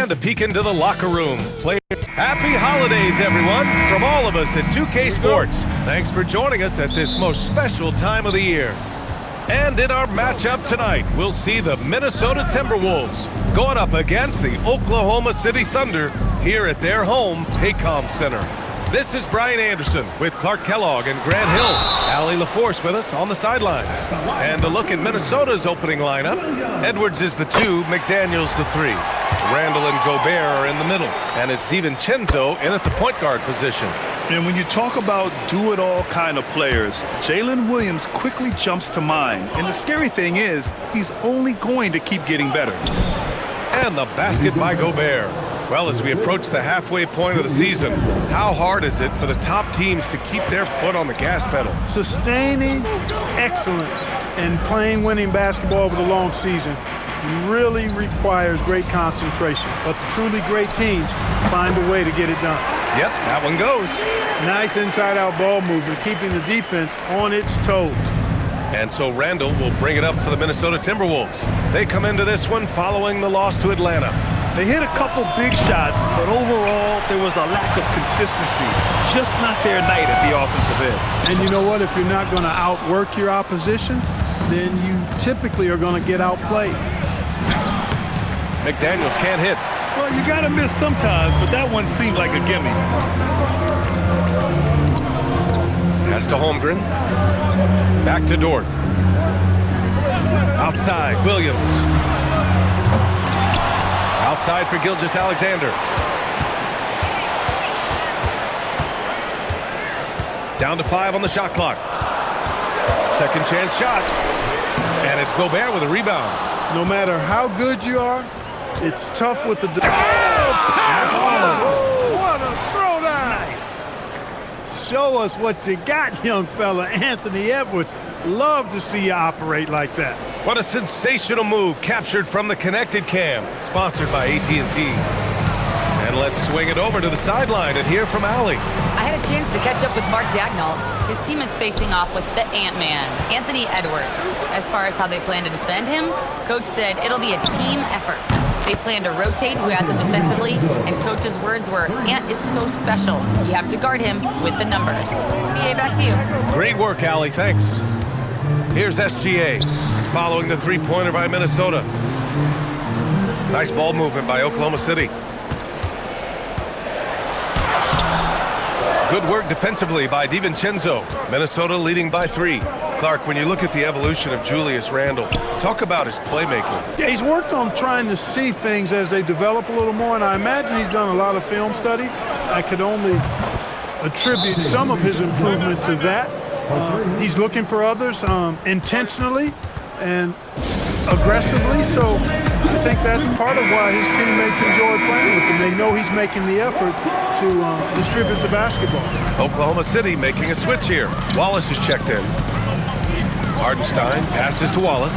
and a peek into the locker room. Happy holidays, everyone, from all of us at 2K Sports. Thanks for joining us at this most special time of the year. And in our matchup tonight, we'll see the Minnesota Timberwolves going up against the Oklahoma City Thunder here at their home, Paycom Center. This is Brian Anderson with Clark Kellogg and Grant Hill. Allie LaForce with us on the sidelines. And a look at Minnesota's opening lineup. Edwards is the 2, McDaniels the 3. Randall and Gobert are in the middle. And it's DiVincenzo in at the point guard position. And when you talk about do-it-all kind of players, Jalen Williams quickly jumps to mind. And the scary thing is, he's only going to keep getting better. And the basket by Gobert. Well, as we approach the halfway point of the season, how hard is it for the top teams to keep their foot on the gas pedal? Sustaining excellence and playing winning basketball over the long season really requires great concentration. But the truly great teams find a way to get it done. Yep, that one goes. Nice inside-out ball movement, keeping the defense on its toes. And so Randall will bring it up for the Minnesota Timberwolves. They come into this one following the loss to Atlanta. They hit a couple big shots, but overall, there was a lack of consistency. Just not their night at the offensive end. And you know what? If you're not going to outwork your opposition, then you typically are going to get outplayed. McDaniels can't hit. Well, you got to miss sometimes, but that one seemed like a gimme. Pass to Holmgren. Back to Dort. Outside, Williams. Outside for Gilgeous-Alexander. Down to 5 on the shot clock. Second chance shot. And it's Gobert with a rebound. No matter how good you are, it's tough with the... Oh, what a throwdown! Nice. Show us what you got, young fella. Anthony Edwards. Love to see you operate like that. What a sensational move captured from the Connected Cam, sponsored by AT&T. And let's swing it over to the sideline and hear from Allie. I had a chance to catch up with Mark Dagnall. His team is facing off with the Ant-Man, Anthony Edwards. As far as how they plan to defend him, Coach said it'll be a team effort. They plan to rotate who has him defensively, and Coach's words were, Ant is so special. You have to guard him with the numbers. BA, back to you. Great work, Allie. Thanks. Here's SGA, following the three-pointer by Minnesota. Nice ball movement by Oklahoma City. Good work defensively by DiVincenzo. Minnesota leading by 3. Clark, when you look at the evolution of Julius Randle, talk about his playmaking. Yeah, he's worked on trying to see things as they develop a little more, and I imagine he's done a lot of film study. I could only attribute some of his improvement to that. He's looking for others intentionally and aggressively, so I think that's part of why his teammates enjoy playing with him. They know he's making the effort to distribute the basketball. Oklahoma City making a switch here. Wallace is checked in. Hartenstein passes to Wallace.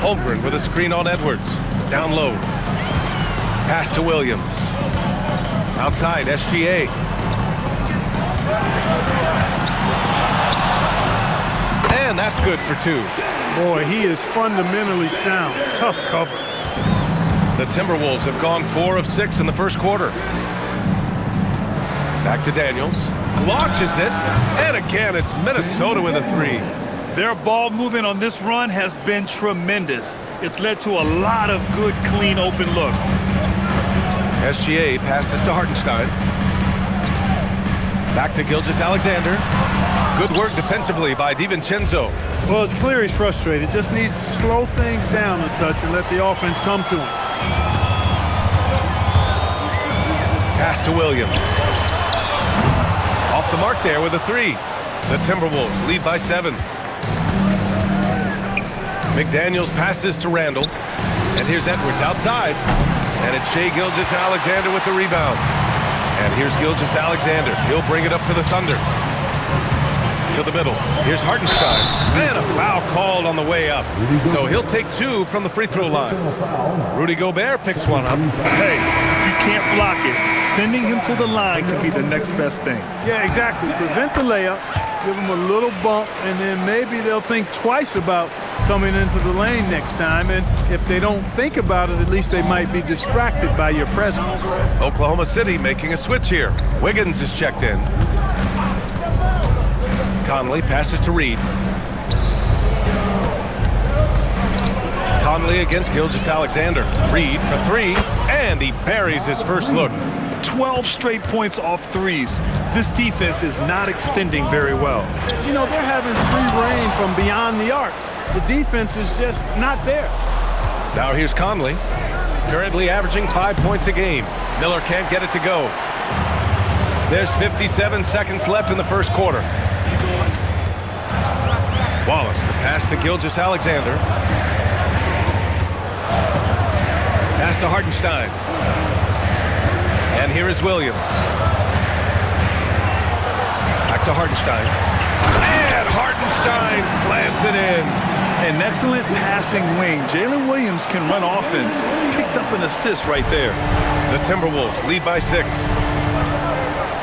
Holmgren with a screen on Edwards. Down low. Pass to Williams. Outside, SGA. And that's good for 2. Boy, he is fundamentally sound. Tough cover. The Timberwolves have gone 4 of 6 in the first quarter. Back to Daniels. Launches it. And again, it's Minnesota with a 3. Their ball movement on this run has been tremendous. It's led to a lot of good, clean, open looks. SGA passes to Hartenstein. Back to Gilgeous-Alexander. Good work defensively by DiVincenzo. Well, it's clear he's frustrated. Just needs to slow things down a touch and let the offense come to him. Pass to Williams. Off the mark there with a 3. The Timberwolves lead by 7. McDaniels passes to Randall. And here's Edwards outside. And it's Shai Gilgeous-Alexander with the rebound. And here's Gilgeous-Alexander. He'll bring it up for the Thunder. To the middle. Here's Hartenstein. And a foul called on the way up. So he'll take 2 from the free throw line. Rudy Gobert picks one up. Hey, you can't block it. Sending him to the line could be the next best thing. Yeah, exactly. Prevent the layup, give him a little bump, and then maybe they'll think twice about coming into the lane next time. And if they don't think about it, at least they might be distracted by your presence. Oklahoma City making a switch here. Wiggins is checked in. Conley passes to Reed. Conley against Gilgeous-Alexander. Reed for three, and he buries his first look. 12 straight points off threes. This defense is not extending very well. You know, they're having free reign from beyond the arc. The defense is just not there. Now here's Conley, currently averaging 5 points a game. Miller can't get it to go. There's 57 seconds left in the first quarter. Wallace, the pass to Gilgeous-Alexander. Pass to Hartenstein. And here is Williams. Back to Hartenstein. And Hartenstein slams it in. An excellent passing wing. Jalen Williams can run offense. Picked up an assist right there. The Timberwolves lead by 6.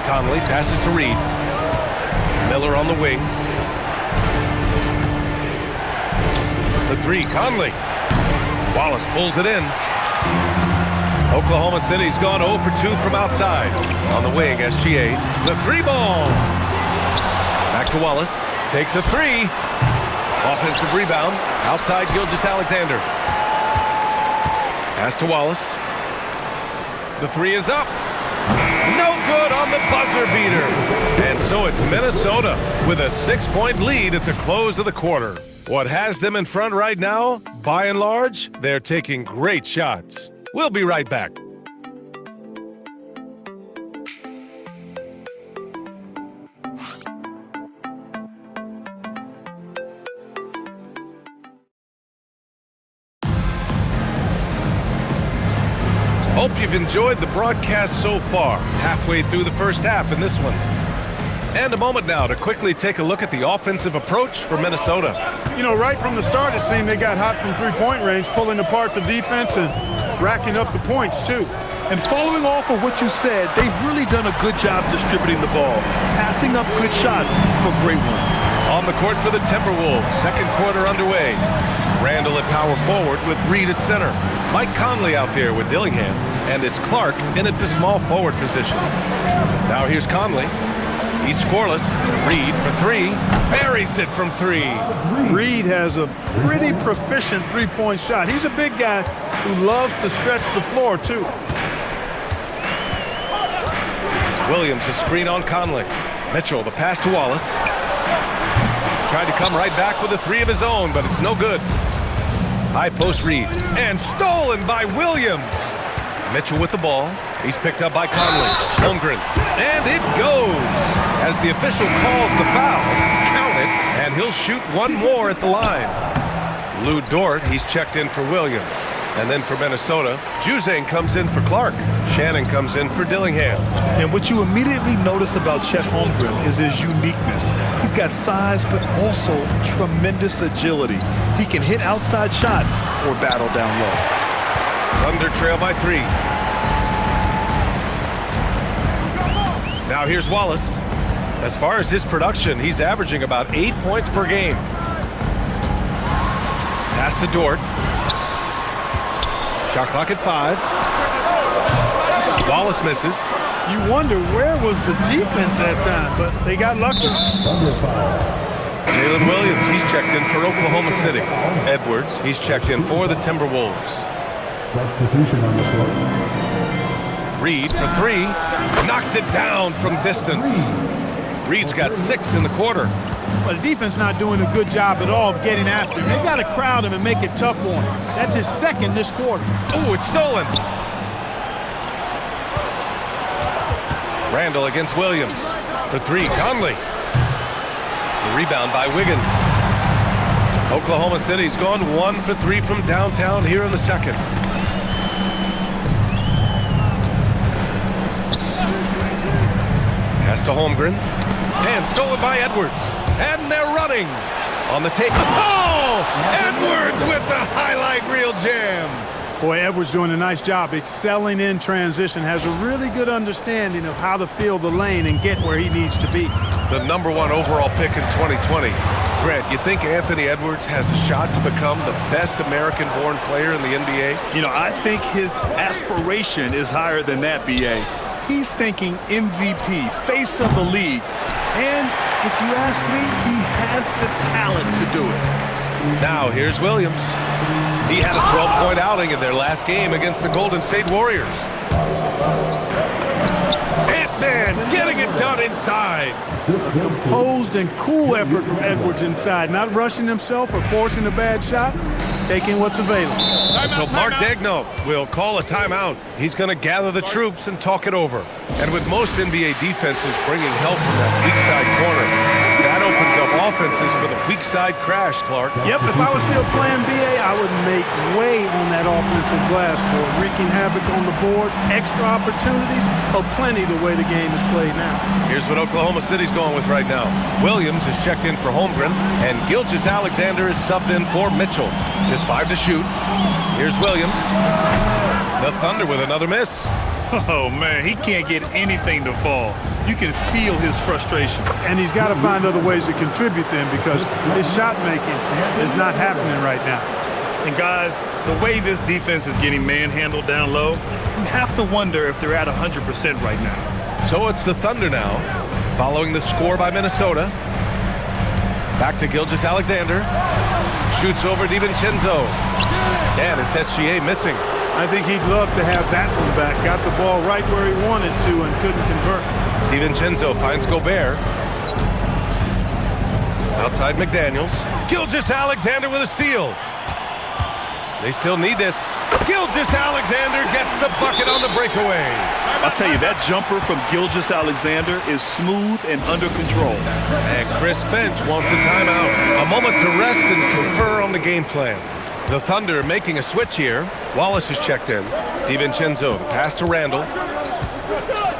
Conley passes to Reed. Miller on the wing. The three, Conley. Wallace pulls it in. Oklahoma City's gone 0 for 2 from outside. On the wing, SGA. The three ball. Back to Wallace. Takes a three. Offensive rebound. Outside Gilgeous-Alexander. Pass to Wallace. The three is up. No good on the buzzer beater. And so it's Minnesota with a 6-point lead at the close of the quarter. What has them in front right now? By and large, they're taking great shots. We'll be right back. Hope you've enjoyed the broadcast so far. Halfway through the first half in this one. And a moment now to quickly take a look at the offensive approach for Minnesota. You know, right from the start, it seemed they got hot from three-point range, pulling apart the defense and racking up the points, too. And following off of what you said, they've really done a good job distributing the ball, passing up good shots for great ones. On the court for the Timberwolves, second quarter underway. Randall at power forward with Reed at center. Mike Conley out there with Dillingham, and it's Clark in at the small forward position. Now here's Conley. He's scoreless. Reed for three. Buries it from three. Reed has a pretty proficient three-point shot. He's a big guy who loves to stretch the floor, too. Williams a screen on Conley. Mitchell, the pass to Wallace. Tried to come right back with a three of his own, but it's no good. High post Reed. And stolen by Williams. Mitchell with the ball. He's picked up by Conley. Holmgren. And it goes. As the official calls the foul, count it, and he'll shoot one more at the line. Lou Dort, he's checked in for Williams. And then for Minnesota, Juzang comes in for Clark. Shannon comes in for Dillingham. And what you immediately notice about Chet Holmgren is his uniqueness. He's got size, but also tremendous agility. He can hit outside shots or battle down low. Thunder trail by 3. Now here's Wallace. As far as his production, he's averaging about 8 points per game. Pass to Dort. Shot clock at 5. Wallace misses. You wonder where was the defense that time, but they got lucky. Jalen Williams, he's checked in for Oklahoma City. Edwards, he's checked in for the Timberwolves. Substitution on the floor. Reed for 3. Knocks it down from distance. Reed's got 6 in the quarter. Well, the defense not doing a good job at all of getting after him. They've got to crowd him and make it tough for him. That's his second this quarter. Oh, it's stolen. Randall against Williams. For 3, Conley. The rebound by Wiggins. Oklahoma City's gone 1 for 3 from downtown here in the second. Pass to Holmgren. And stolen by Edwards. And they're running on the tape. Oh! Edwards with the highlight reel jam. Boy, Edwards doing a nice job excelling in transition, has a really good understanding of how to fill the lane and get where he needs to be. The #1 overall pick in 2020. Grant, you think Anthony Edwards has a shot to become the best American-born player in the NBA? You know, I think his aspiration is higher than that, B.A. He's thinking MVP, face of the league. And if you ask me, he has the talent to do it. Now, here's Williams. He had a 12-point outing in their last game against the Golden State Warriors. Ant-Man getting it done inside. Composed and cool effort from Edwards inside, not rushing himself or forcing a bad shot, taking what's available. So Mark Daigneault will call a timeout. He's going to gather the troops and talk it over. And with most NBA defenses bringing help from that weak side corner, that opens up offenses for the weak side crash, Clark. Yep, if I was still playing BA, I would make way on that offensive glass board, wreaking havoc on the boards, extra opportunities, plenty the way the game is played now. Here's what Oklahoma City's going with right now. Williams is checked in for Holmgren, and Gilgeous-Alexander is subbed in for Mitchell. Just 5 to shoot. Here's Williams. The Thunder with another miss. Oh, man, he can't get anything to fall. You can feel his frustration. And he's got to find other ways to contribute then, because his shot making is not happening right now. And guys, the way this defense is getting manhandled down low, you have to wonder if they're at 100% right now. So it's the Thunder now, following the score by Minnesota. Back to Gilgeous-Alexander. Shoots over DiVincenzo. And it's SGA missing. I think he'd love to have that one back. Got the ball right where he wanted to and couldn't convert. DiVincenzo finds Gobert. Outside McDaniels. Gilgeous-Alexander with a steal. They still need this. Gilgeous-Alexander gets the bucket on the breakaway. I'll tell you, that jumper from Gilgeous-Alexander is smooth and under control. And Chris Finch wants a timeout. A moment to rest and confer on the game plan. The Thunder making a switch here. Wallace is checked in. DiVincenzo, the pass to Randall.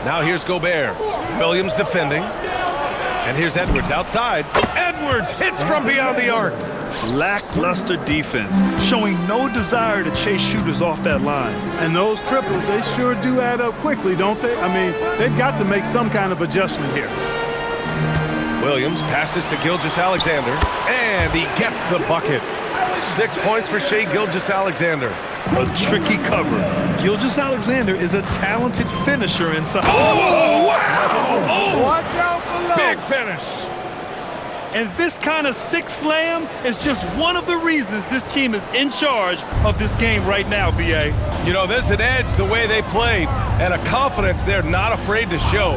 Now here's Gobert. Williams defending. And here's Edwards outside. Edwards hits from beyond the arc. Lackluster defense, showing no desire to chase shooters off that line. And those triples, they sure do add up quickly, don't they? I mean, they've got to make some kind of adjustment here. Williams passes to Gilgeous-Alexander. And he gets the bucket. 6 points for Shai Gilgeous-Alexander. A tricky cover. Gilgeous-Alexander is a talented finisher inside. Oh, wow! Oh, watch out below. Big finish. And this kind of sick slam is just one of the reasons this team is in charge of this game right now, B.A. You know, there's an edge the way they play and a confidence they're not afraid to show.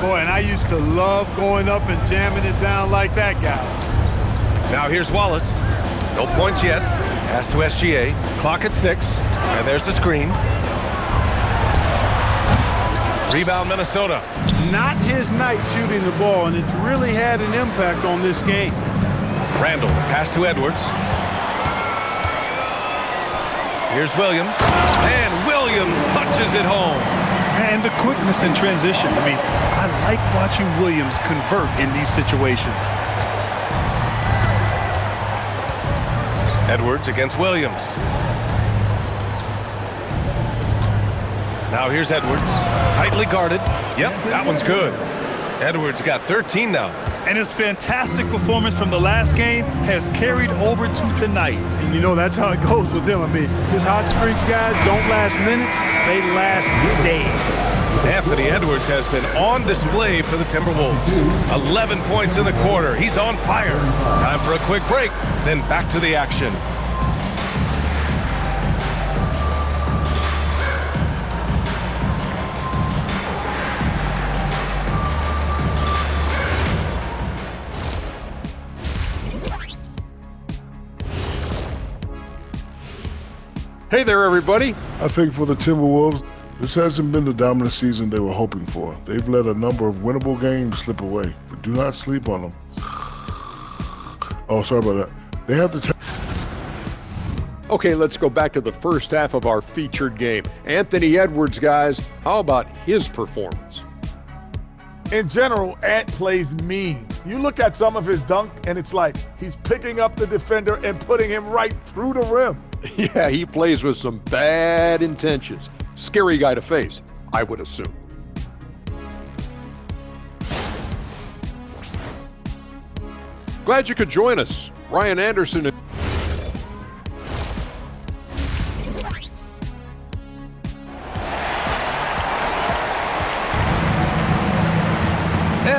Boy, and I used to love going up and jamming it down like that, guys. Now here's Wallace. No points yet. Pass to SGA. Clock at 6. And there's the screen. Rebound Minnesota. Not his night shooting the ball, and it's really had an impact on this game. Randall, pass to Edwards. Here's Williams. And Williams punches it home. And the quickness in transition. I mean, I like watching Williams convert in these situations. Edwards against Williams. Now here's Edwards. Tightly guarded. Yep, that one's good. Edwards got 13 now. And his fantastic performance from the last game has carried over to tonight. And you know, that's how it goes with him. I mean, his hot streaks, guys, don't last minutes. They last days. Anthony Edwards has been on display for the Timberwolves. 11 points in the quarter. He's on fire. Time for a quick break, then back to the action. Hey there, everybody. I think for the Timberwolves, this hasn't been the dominant season they were hoping for. They've let a number of winnable games slip away, but do not sleep on them. Oh, sorry about that. They have to Okay, let's go back to the first half of our featured game. Anthony Edwards, guys, how about his performance? In general, Ant plays mean. You look at some of his dunk, and it's like he's picking up the defender and putting him right through the rim. Yeah, he plays with some bad intentions. Scary guy to face, I would assume. Glad you could join us. Ryan Anderson. And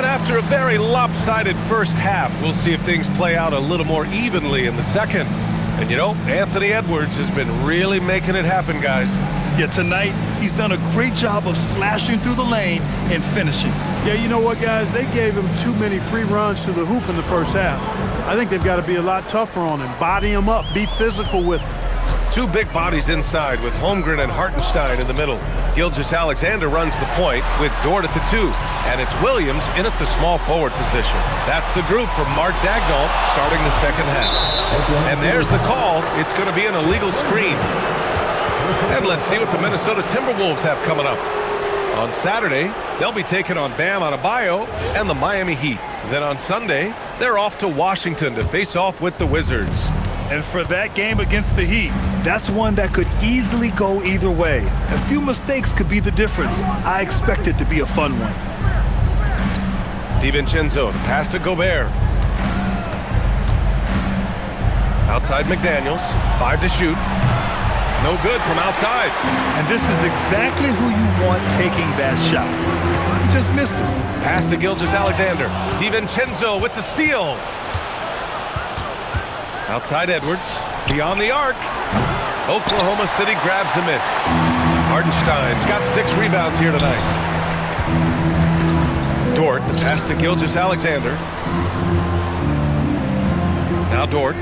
after a very lopsided first half, we'll see if things play out a little more evenly in the second. And you know, Anthony Edwards has been really making it happen, guys. Yeah, tonight he's done a great job of slashing through the lane and finishing. Yeah, you know what, guys? They gave him too many free runs to the hoop in the first half. I think they've got to be a lot tougher on him. Body him up, be physical with him. Two big bodies inside with Holmgren and Hartenstein in the middle. Gilgeous-Alexander runs the point with Dort at the 2. And it's Williams in at the small forward position. That's the group from Mark Daigneault starting the second half. And there's the call. It's going to be an illegal screen. And let's see what the Minnesota Timberwolves have coming up. On Saturday, they'll be taking on Bam Adebayo and the Miami Heat. Then on Sunday, they're off to Washington to face off with the Wizards. And for that game against the Heat, that's one that could easily go either way. A few mistakes could be the difference. I expect it to be a fun one. DiVincenzo, the pass to Gobert. Outside McDaniels, 5 to shoot. No good from outside. And this is exactly who you want taking that shot. He just missed it. Pass to Gilgeous-Alexander. DiVincenzo with the steal. Outside Edwards, beyond the arc. Oklahoma City grabs a miss. Hartenstein's got 6 rebounds here tonight. Dort, the pass to Gilgeous-Alexander. Now Dort.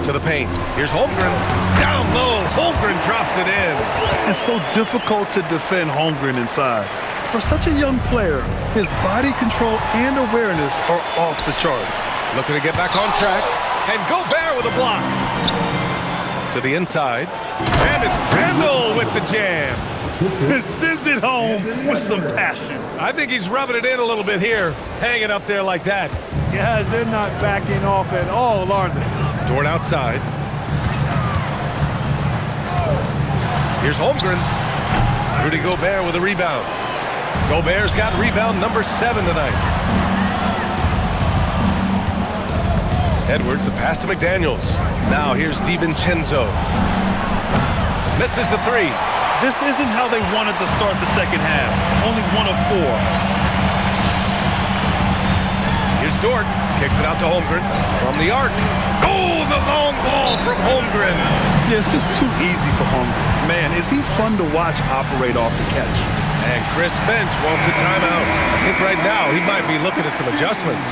To the paint. Here's Holmgren. Down low. Holmgren drops it in. It's so difficult to defend Holmgren inside. For such a young player, his body control and awareness are off the charts. Looking to get back on track. And Gobert with a block. To the inside. And it's Randall with the jam. He sends it home with some passion. I think he's rubbing it in a little bit here. Hanging up there like that. Guys, they're not backing off at all, are they? Dort outside. Here's Holmgren. Rudy Gobert with a rebound. Gobert's got rebound number 7 tonight. Edwards, the pass to McDaniels. Now here's DiVincenzo. Misses the 3. This isn't how they wanted to start the second half. Only 1 of 4. Here's Dort. Kicks it out to Holmgren from the arc. Oh, the long ball from Holmgren. Yeah, it's just too easy for Holmgren. Man, is he fun to watch operate off the catch. And Chris Finch wants a timeout. I think right now he might be looking at some adjustments.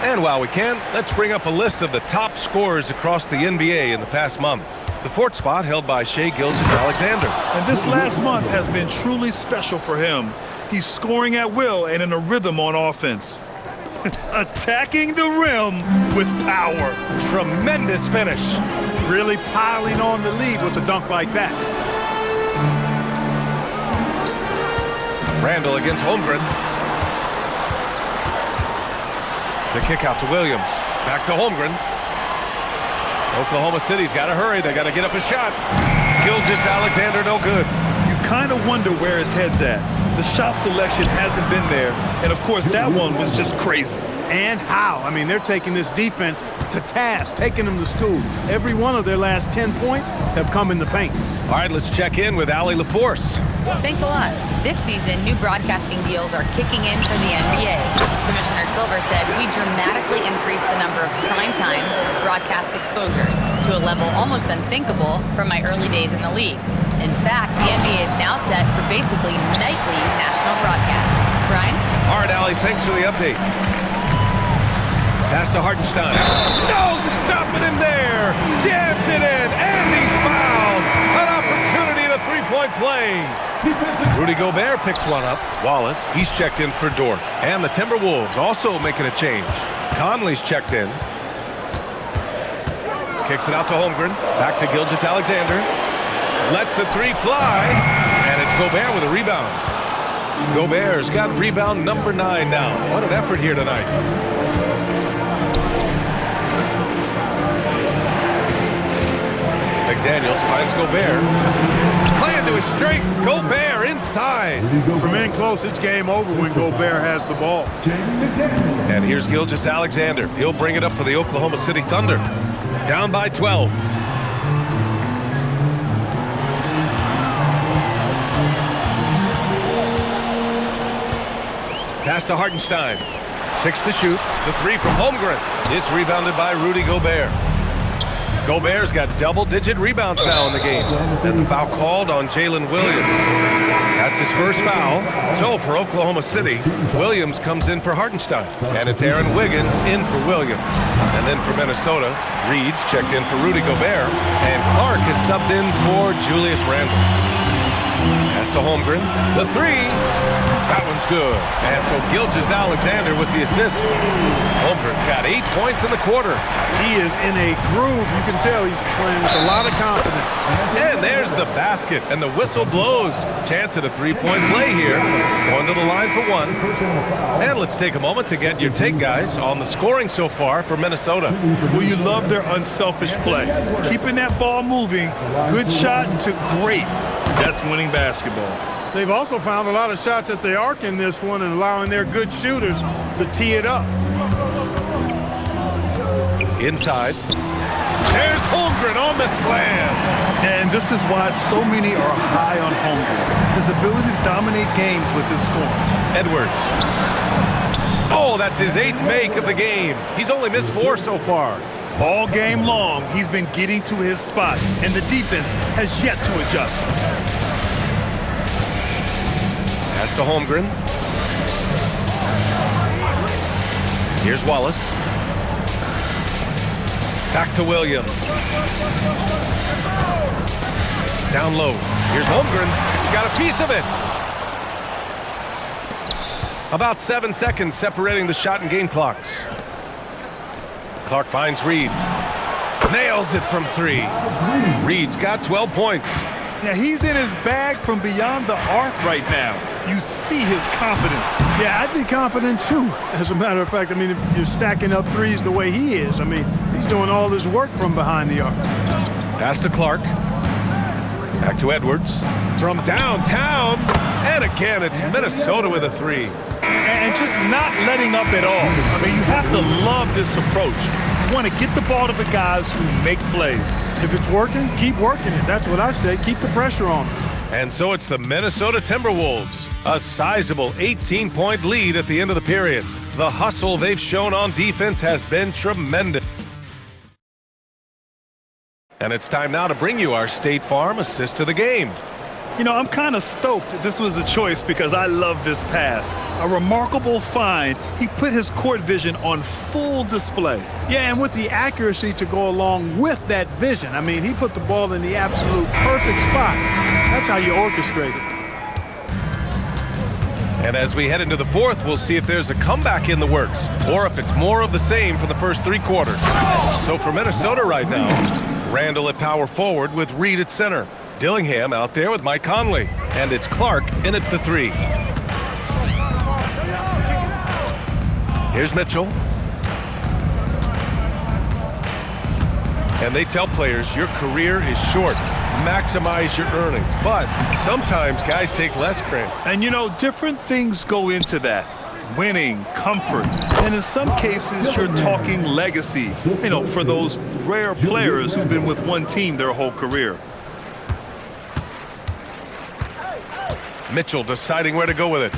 And while we can, let's bring up a list of the top scorers across the NBA in the past month. The 4th spot held by Shai Gilgeous-Alexander. And this last month has been truly special for him. He's scoring at will and in a rhythm on offense. Attacking the rim with power. Tremendous finish. Really piling on the lead with a dunk like that. Randall against Holmgren. The kick out to Williams. Back to Holmgren. Oklahoma City's got to hurry. They got to get up a shot. Gilgeous-Alexander, no good. You kind of wonder where his head's at. The shot selection hasn't been there. And, of course, that one was just crazy. And how? I mean, they're taking this defense to task, taking them to school. Every one of their last 10 points have come in the paint. All right, let's check in with Allie LaForce. Thanks a lot. This season, new broadcasting deals are kicking in for the NBA. Commissioner Silver said we dramatically increased the number of primetime broadcast exposures to a level almost unthinkable from my early days in the league. In fact, the NBA is now set for basically nightly national broadcasts. Brian? All right, Allie, thanks for the update. Pass to Hartenstein. No, stopping him there. Jams it in, and he's fouled. An opportunity at a 3-point play. Rudy Gobert picks one up. Wallace, he's checked in for Dort. And the Timberwolves also making a change. Conley's checked in. Kicks it out to Holmgren. Back to Gilgeous-Alexander. Lets the 3 fly. And it's Gobert with a rebound. Gobert's got rebound number 9 now. What an effort here tonight. Daniels finds Gobert. Playing to his strength. Gobert inside. From in close, it's game over when Gobert has the ball. And here's Gilgeous-Alexander. He'll bring it up for the Oklahoma City Thunder. Down by 12. Pass to Hartenstein. 6 to shoot. The 3 from Holmgren. It's rebounded by Rudy Gobert. Gobert's got double-digit rebounds now in the game. And the foul called on Jalen Williams. That's his first foul. So for Oklahoma City, Williams comes in for Hartenstein. And it's Aaron Wiggins in for Williams. And then for Minnesota, Reed's checked in for Rudy Gobert. And Clark is subbed in for Julius Randle. Pass to Holmgren. The 3. That one's good. And so Gilgeous-Alexander with the assist. Holmgren's got 8 points in the quarter. He is in a groove. You can tell he's playing with a lot of confidence. And there's the basket, and the whistle blows. Chance at a three-point play here. Going to the line for 1. And let's take a moment to get your take, guys, on the scoring so far for Minnesota. Well, you love their unselfish play. Keeping that ball moving, good shot to great. That's winning basketball. They've also found a lot of shots at the arc in this one and allowing their good shooters to tee it up. Inside. There's Holmgren on the slam. And this is why so many are high on Holmgren. His ability to dominate games with his scoring. Edwards. Oh, that's his 8th make of the game. He's only missed 4 so far. All game long, he's been getting to his spots, and the defense has yet to adjust. Pass to Holmgren. Here's Wallace. Back to Williams. Down low. Here's Holmgren. Got a piece of it. About 7 seconds separating the shot and game clocks. Clark finds Reed. Nails it from 3. Reed's got 12 points. Yeah, he's in his bag from beyond the arc right now. You see his confidence. Yeah, I'd be confident too. As a matter of fact, I mean, if you're stacking up threes the way he is, I mean, he's doing all this work from behind the arc. Pass to Clark. Back to Edwards. From downtown. And again, it's Minnesota with a 3. And just not letting up at all. I mean, you have to love this approach. You want to get the ball to the guys who make plays. If it's working, keep working it. That's what I say. Keep the pressure on them. And so it's the Minnesota Timberwolves. A sizable 18-point lead at the end of the period. The hustle they've shown on defense has been tremendous. And it's time now to bring you our State Farm assist to the game. You know, I'm kind of stoked this was a choice because I love this pass. A remarkable find. He put his court vision on full display. Yeah, and with the accuracy to go along with that vision. I mean, he put the ball in the absolute perfect spot. That's how you orchestrate it. And as we head into the 4th, we'll see if there's a comeback in the works or if it's more of the same for the first 3 quarters. So for Minnesota right now, Randle at power forward with Reed at center. Dillingham out there with Mike Conley. And it's Clark in at the 3. Here's Mitchell. And they tell players your career is short. Maximize your earnings. But sometimes guys take less credit. And you know, different things go into that. Winning, comfort, and in some cases, you're talking legacy. You know, for those rare players who've been with one team their whole career. Mitchell deciding where to go with it.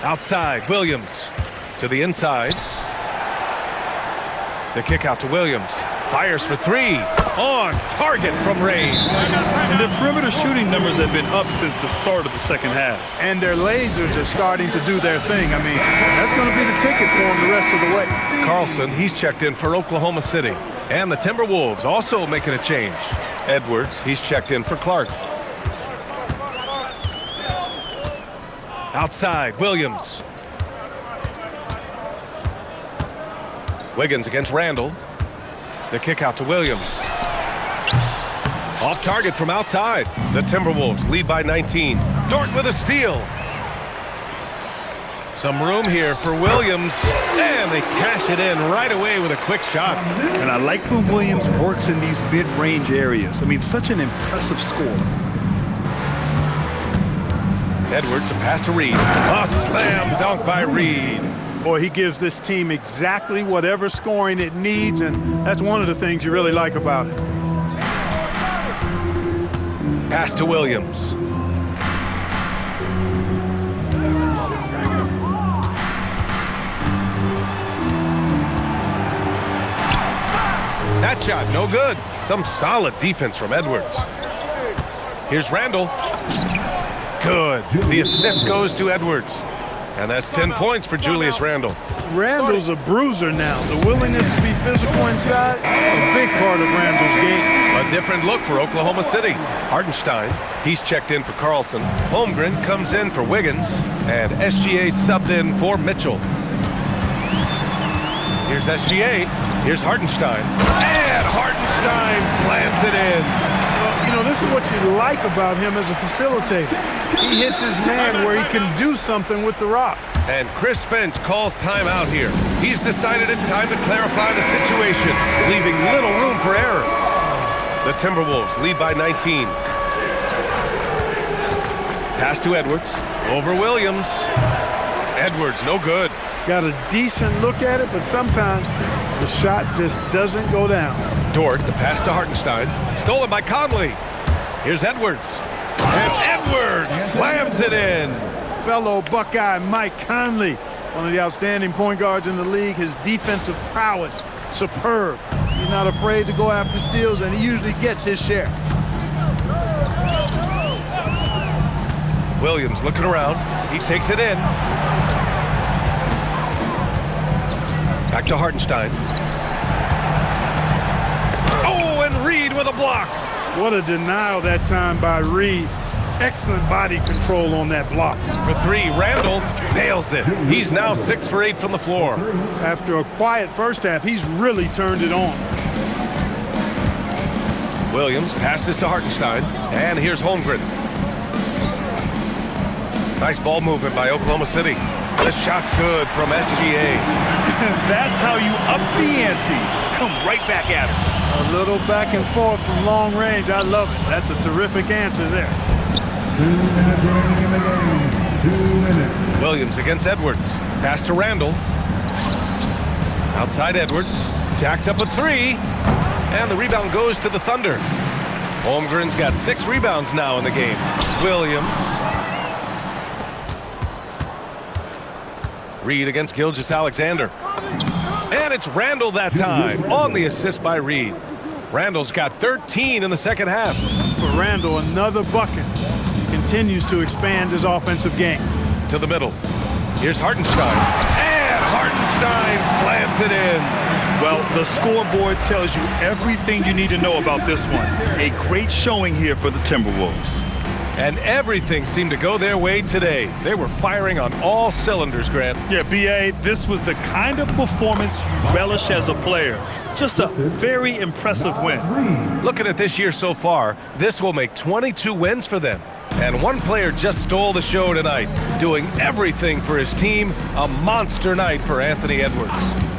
Outside, Williams to the inside. The kick out to Williams. Fires for 3. On target from range. And their perimeter shooting numbers have been up since the start of the second half. And their lasers are starting to do their thing. I mean, that's going to be the ticket for them the rest of the way. Carlson, he's checked in for Oklahoma City. And the Timberwolves also making a change. Edwards, he's checked in for Clark. Outside, Williams. Wiggins against Randle. The kick out to Williams. Off target from outside. The Timberwolves lead by 19. Dort with a steal. Some room here for Williams, and they cash it in right away with a quick shot. And I like when Williams works in these mid-range areas. I mean, such an impressive score. Edwards, a pass to Reed. A slam dunk by Reed. Boy, he gives this team exactly whatever scoring it needs, and that's one of the things you really like about it. Pass to Williams. That shot, no good. Some solid defense from Edwards. Here's Randall. Good. The assist goes to Edwards. And that's 10 points for Julius Randle. Randall's a bruiser now. The willingness to be physical inside, a big part of Randall's game. A different look for Oklahoma City. Hartenstein, he's checked in for Carlson. Holmgren comes in for Wiggins. And SGA subbed in for Mitchell. Here's SGA. Here's Hartenstein. And Hartenstein slams it in. Well, you know, this is what you like about him as a facilitator. He hits his man where he can do something with the rock. And Chris Finch calls timeout here. He's decided it's time to clarify the situation, leaving little room for error. The Timberwolves lead by 19. Pass to Edwards. Over Williams. Edwards, no good. Got a decent look at it, but sometimes the shot just doesn't go down. Dort, the pass to Hartenstein. Stolen by Conley. Here's Edwards. And Edwards slams it in. Fellow Buckeye Mike Conley, one of the outstanding point guards in the league. His defensive prowess, superb. He's not afraid to go after steals, and he usually gets his share. Williams looking around. He takes it in. Back to Hartenstein. Oh, and Reed with a block. What a denial that time by Reed. Excellent body control on that block. For three, Randall nails it. He's now 6 for 8 from the floor. After a quiet first half, he's really turned it on. Williams passes to Hartenstein, and here's Holmgren. Nice ball movement by Oklahoma City. The shot's good from SGA. That's how you up the ante. Come right back at him. A little back and forth from long range. I love it. That's a terrific answer there. 2 minutes remaining in the game. 2 minutes. Williams against Edwards. Pass to Randall. Outside Edwards. Jacks up a three. And the rebound goes to the Thunder. Holmgren's got 6 rebounds now in the game. Williams. Reed against Gilgeous-Alexander. And it's Randall that time on the assist by Reed. Randall's got 13 in the second half. For Randall, another bucket. He continues to expand his offensive game. To the middle. Here's Hartenstein. And Hartenstein slams it in. Well, the scoreboard tells you everything you need to know about this one. A great showing here for the Timberwolves. And everything seemed to go their way today. They were firing on all cylinders, Grant. Yeah, B.A., this was the kind of performance you relish as a player. Just a very impressive win. Looking at this year so far, this will make 22 wins for them. And one player just stole the show tonight, doing everything for his team. A monster night for Anthony Edwards.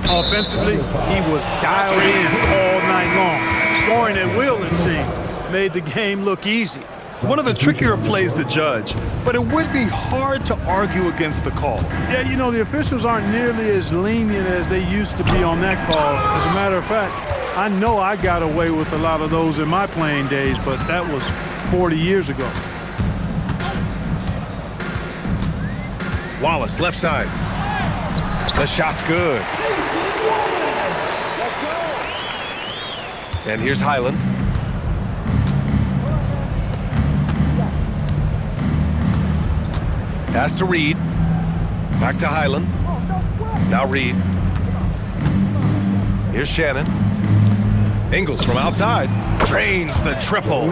Offensively, he was dialed in all night long. Scoring at will, it seemed, made the game look easy. One of the trickier plays to judge, but it would be hard to argue against the call. Yeah, you know, the officials aren't nearly as lenient as they used to be on that call. As a matter of fact, I know I got away with a lot of those in my playing days, but that was 40 years ago. Wallace, left side. The shot's good. And here's Highland. Pass to Reed. Back to Highland. Now Reed. Here's Shannon. Ingles from outside. Drains the triple.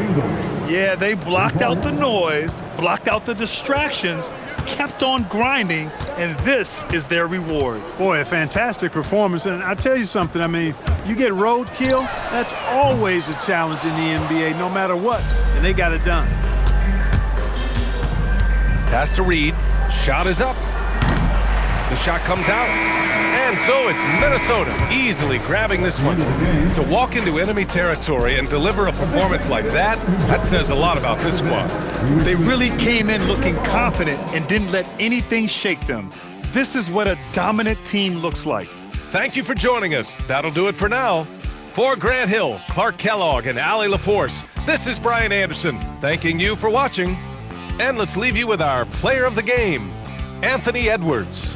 Yeah, they blocked out the noise, blocked out the distractions, kept on grinding, and this is their reward. Boy, a fantastic performance. And I tell you something, I mean, you get roadkill, that's always a challenge in the NBA, no matter what. And they got it done. Pass to Reed. Shot is up. The shot comes out. And so it's Minnesota easily grabbing this one. To walk into enemy territory and deliver a performance like that says a lot about this squad. They really came in looking confident and didn't let anything shake them. This is what a dominant team looks like. Thank you for joining us. That'll do it for now. For Grant Hill, Clark Kellogg, and Allie LaForce, this is Brian Anderson, thanking you for watching. And let's leave you with our player of the game, Anthony Edwards.